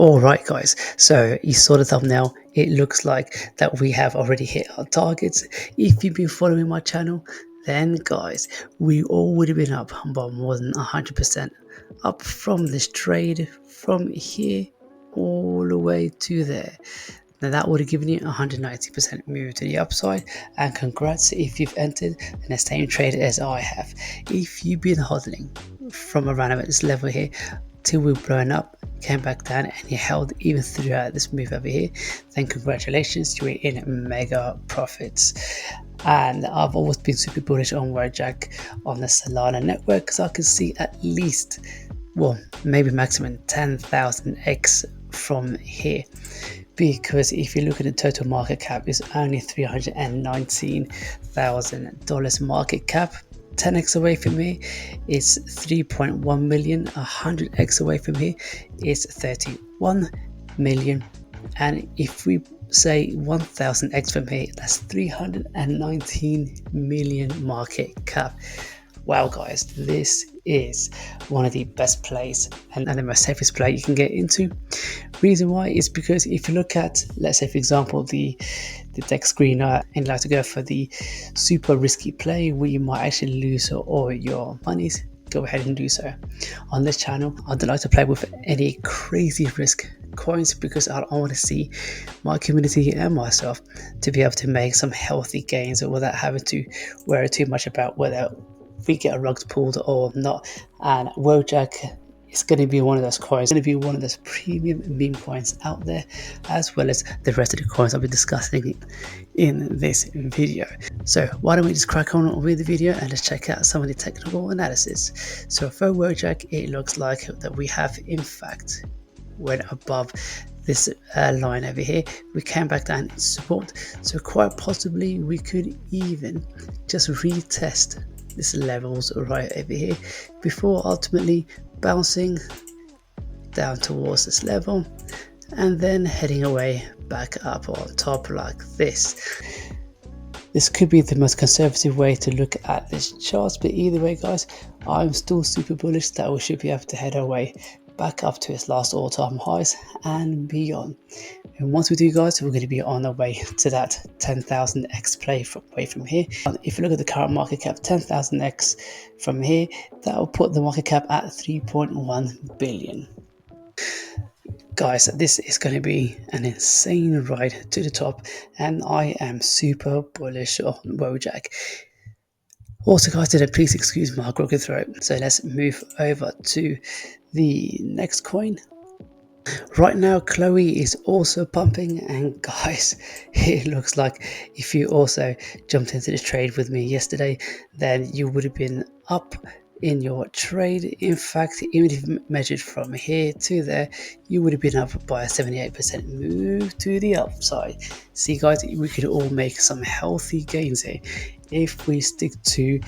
Alright guys, so you saw the thumbnail. It looks like that we have already hit our targets. If you've been following my channel, then guys, we all would have been up by more than 100% up from this trade, from here all the way to there. Now that would have given you 190% move to the upside, and congrats if you've entered in the same trade as I have. If you've been hodling from around about this level here till we've blown up, came back down, and you held even throughout this move over here, then congratulations, you're in mega profits. And I've always been super bullish on Wojak on the Solana network, because I can see at least, well, maybe maximum 10,000x from here. Because if you look at the total market cap, it's only $319,000 market cap. 10x away from here is 3.1 million. 100x away from here is 31 million. And if we say 1000x from here, that's 319 million market cap. Wow guys, this is one of the best plays and the most safest play you can get into. Reason why is because if you look at, let's say for example, the deck screener, and you like to go for the super risky play where you might actually lose all your monies, go ahead and do so. On this channel, I don't like to play with any crazy risk coins, because I want to see my community and myself to be able to make some healthy gains without having to worry too much about whether we get a rug pulled or not. And Wojak is going to be one of those coins, going to be one of those premium meme coins out there, as well as the rest of the coins I'll be discussing in this video. So why don't we just crack on with the video and let's check out some of the technical analysis. So for Wojak, it looks like that we have in fact went above this line over here. We came back down in support, so quite possibly we could even just retest this levels right over here before ultimately bouncing down towards this level and then heading away back up on top like this. This could be the most conservative way to look at this chart, but either way guys, I'm still super bullish that we should be able to head our way back up to its last all-time highs and beyond. And once we do guys, we're going to be on our way to that 10,000x play away from here. If you look at the current market cap, 10,000x from here, that will put the market cap at 3.1 billion. Guys, this is going to be an insane ride to the top, and I am super bullish on Wojak. Also guys, please excuse my crooked throat. So let's move over to the next coin. Right now Chloe is also pumping, and guys, it looks like if you also jumped into this trade with me yesterday, then you would have been up in your trade. In fact, even if you measured from here to there, you would have been up by a 78% move to the upside. See guys, we could all make some healthy gains here if we stick to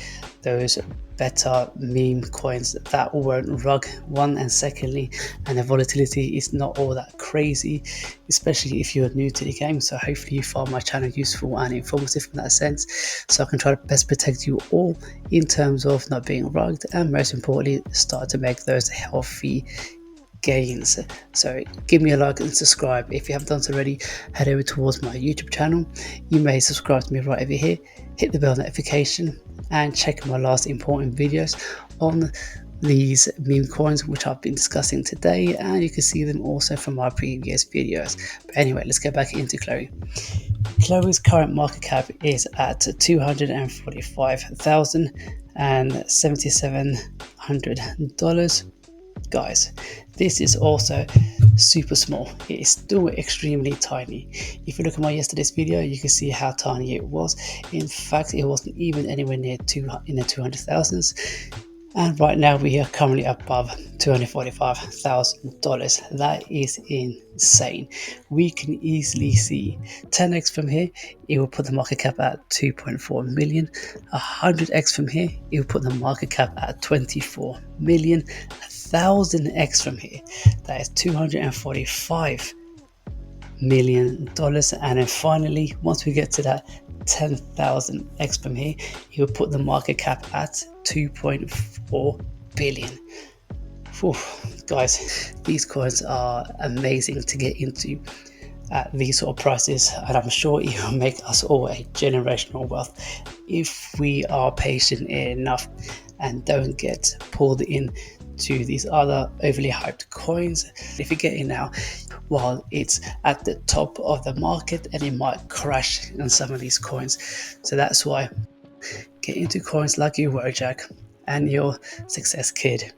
those better meme coins that won't rug, one, and secondly, and the volatility is not all that crazy, especially if you're new to the game. So hopefully you find my channel useful and informative in that sense, so I can try to best protect you all in terms of not being rugged, and most importantly start to make those healthy gains. So give me a like and subscribe if you haven't done so already. Head over towards my YouTube channel, you may subscribe to me right over here, hit the bell notification, and check my last important videos on these meme coins which I've been discussing today, and you can see them also from my previous videos. But anyway, let's get back into Chloe. Chloe's current market cap is at $245,077. Guys, this is also super small. It is still extremely tiny. If you look at my yesterday's video, you can see how tiny it was. In fact, it wasn't even anywhere near in the 200,000s. And right now we are currently above $245,000. That is insane. We can easily see 10x from here, it will put the market cap at 2.4 million. 100x from here, it will put the market cap at 24 million. 1000x from here, that is $245 million. And then finally, once we get to that 10,000x from here, it will put the market cap at 2.4 billion. Whew, guys, these coins are amazing to get into at these sort of prices, and I'm sure it will make us all a generational wealth if we are patient enough and don't get pulled in to these other overly hyped coins. If you get in now while it's at the top of the market, and it might crash in some of these coins. So that's why get into coins like your Wojak and your Success Kid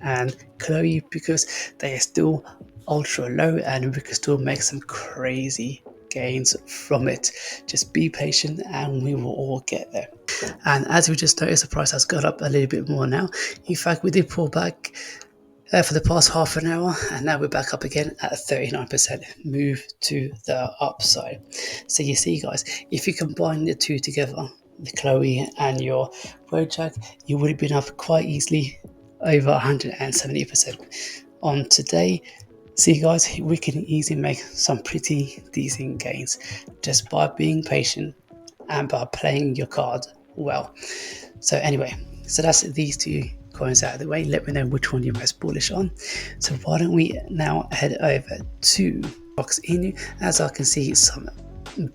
and Chloe, because they are still ultra low and we can still make some crazy gains from it. Just be patient and we will all get there. And as we just noticed, the price has got up a little bit more now. In fact, we did pull back for the past half an hour, and now we're back up again at a 39% move to the upside. So you see, guys, if you combine the two together, the Chloe and your Wojak, you would have been up quite easily over 170% on today. See, guys, we can easily make some pretty decent gains just by being patient and by playing your card well. So anyway, so that's these two coins out of the way. Let me know which one you're most bullish on. So why don't we now head over to Cox INU, as I can see some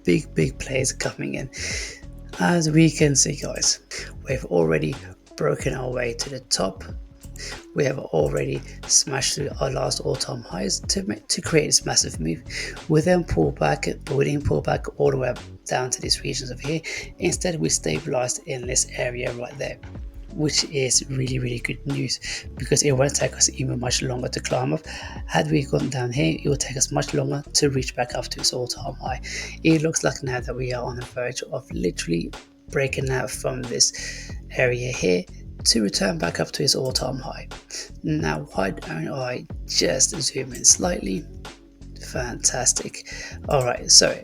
big players coming in. As we can see, guys, we've already broken our way to the top. We have already smashed through our last all-time highs to create this massive move. We then pull back, but we didn't pull back all the way up down to these regions over here. Instead, we stabilized in this area right there, which is really good news, because it won't take us even much longer to climb up. Had we gone down here, it will take us much longer to reach back up to its all-time high. It looks like now that we are on the verge of literally breaking out from this area here to return back up to its all-time high. Now, why don't I just zoom in slightly? Fantastic. Alright, so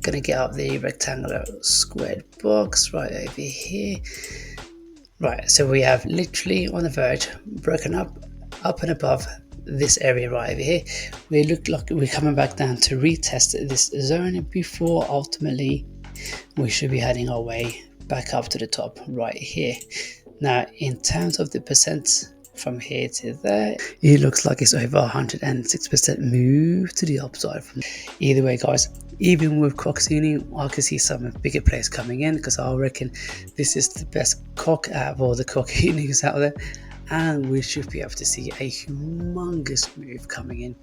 gonna get up the rectangular squared box right over here. Right, so we have literally on the verge broken up and above this area right over here. We look like we're coming back down to retest this zone before ultimately we should be heading our way back up to the top right here. Now, in terms of the percent from here to there, it looks like it's over 106% move to the upside. Either way, guys, even with Cox INU, I can see some bigger players coming in, because I reckon this is the best cock out of all the Cox INUs out there, and we should be able to see a humongous move coming in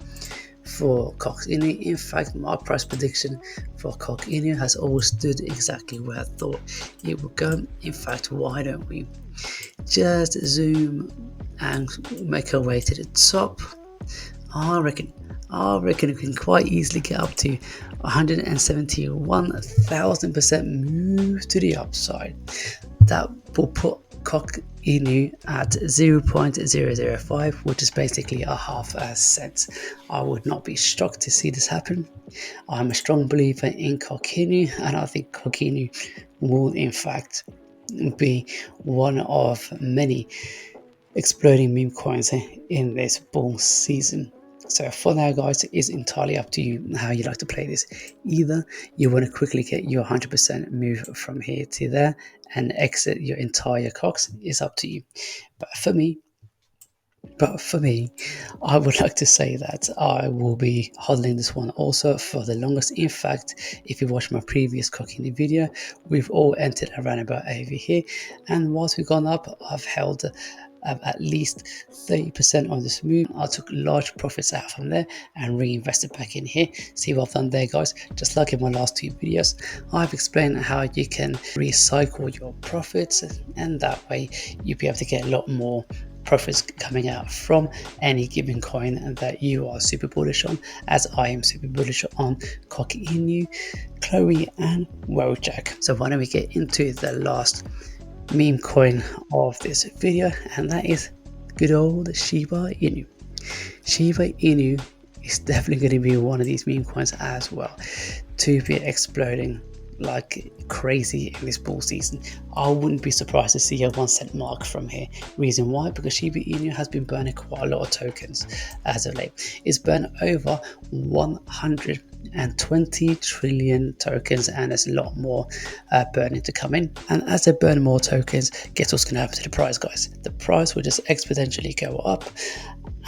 for Cox INU. In fact, my price prediction for Cox INU has always stood exactly where I thought it would go. In fact, why don't we just zoom and make our way to the top? I reckon we can quite easily get up to 171,000% move to the upside. That will put Cox INU at 0.005, which is basically a half a cent. I would not be shocked to see this happen. I'm a strong believer in Cox INU, and I think Cox INU will in fact be one of many exploding meme coins in this bull season. So for now, guys, it is entirely up to you how you like to play this. Either you want to quickly get your 100% move from here to there and exit your entire Cox, is up to you. But for me, I would like to say that I will be hodling this one also for the longest. In fact, if you watch my previous Cox INU video, we've all entered around about over here, and whilst we've gone up, I've held at least 30% on this move. I took large profits out from there and reinvested back in here. See what I've done there, guys? Just like in my last two videos, I've explained how you can recycle your profits, and that way you'll be able to get a lot more profits coming out from any given coin that you are super bullish on, as I am super bullish on Cox INU, Chloe and Wojak. So why don't we get into the last meme coin of this video, and that is good old SHIBA INU. SHIBA INU is definitely going to be one of these meme coins as well to be exploding like crazy in this bull season. I wouldn't be surprised to see a 1 cent mark from here. Reason why? Because SHIBA INU has been burning quite a lot of tokens as of late. It's burned over 120 trillion tokens, and there's a lot more burning to come in. And as they burn more tokens, guess what's going to happen to the price, guys? The price will just exponentially go up,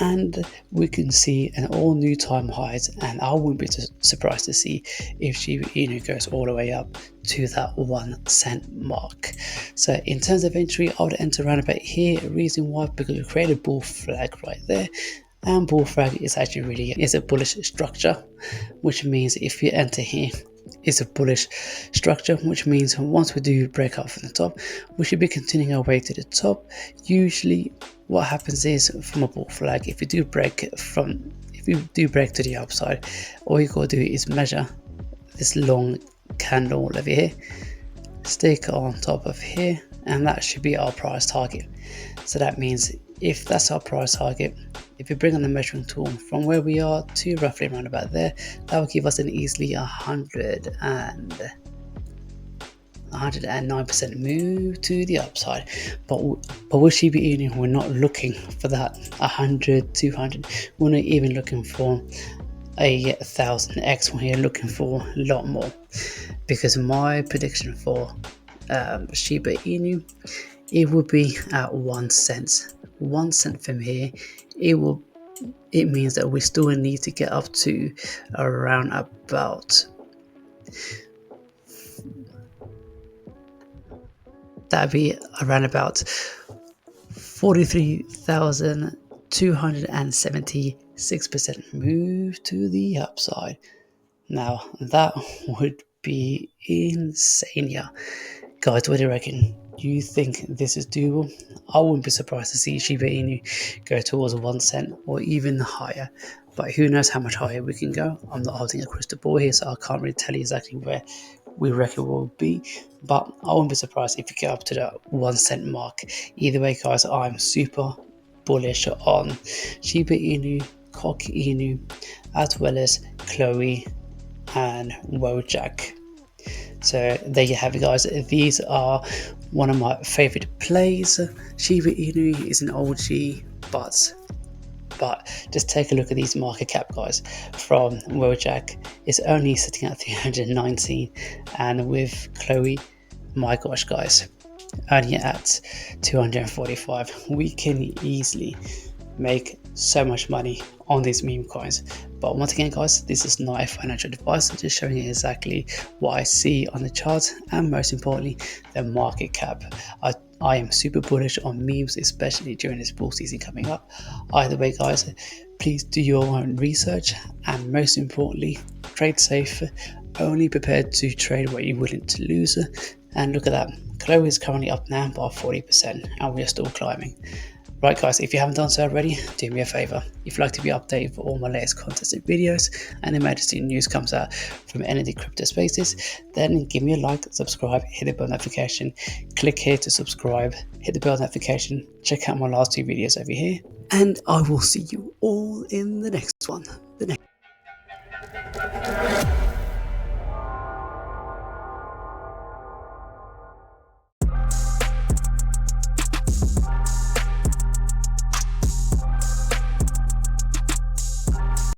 and we can see an all new time highs, and I wouldn't be surprised to see if Shiba Inu goes all the way up to that 1 cent mark. So in terms of entry, I would enter around about here. Reason why, because we created a bull flag right there, and bull flag is actually is a bullish structure, which means if you enter here, it's a bullish structure, which means once we do break out from the top, we should be continuing our way to the top. Usually what happens is, from a bull flag, if you do break to the upside, all you gotta do is measure this long candle over here, stick it on top of here, and that should be our price target. So that means if that's our price target, if you bring on the measuring tool from where we are to roughly around about there, that will give us an easily 109% move to the upside. But with Shiba Inu, we're not looking for that 100, 200. We're not even looking for a 1000x. We're looking for a lot more, because my prediction for Shiba Inu, it would be at 1 cent. 1 cent from here, it means that we still need to get up to around about, that'd be around about 43,276% move to the upside. Now that would be insane. Yeah, guys, what do you reckon? Do you think this is doable? I wouldn't be surprised to see Shiba Inu go towards 1 cent or even higher, but who knows how much higher we can go. I'm not holding a crystal ball here, so I can't really tell you exactly where we reckon will be, but I wouldn't be surprised if you get up to the 1 cent mark. Either way, guys, I'm super bullish on Shiba Inu, Inu, as well as Chloe and Wojak. So there you have it, guys. These are one of my favorite plays. Shiba Inu is an OG, but just take a look at these market cap, guys. From Wojak, it's only sitting at 319, and with Chloe, my gosh, guys, only at 245. We can easily make so much money on these meme coins. But once again, guys, this is not a financial advice. I'm just showing you exactly what I see on the charts, and most importantly, the market cap. I am super bullish on memes, especially during this bull season coming up. Either way, guys, please do your own research, and most importantly, trade safe. Only prepared to trade what you're willing to lose. And look at that, Chloe is currently up now by 40%, and we are still climbing. Right, guys, if you haven't done so already, do me a favor. If you'd like to be updated for all my latest content and videos, and emergency news comes out from any of the crypto spaces, then give me a like, subscribe, hit the bell notification, click here to subscribe, hit the bell notification, check out my last 2 videos over here, and I will see you all in the next one.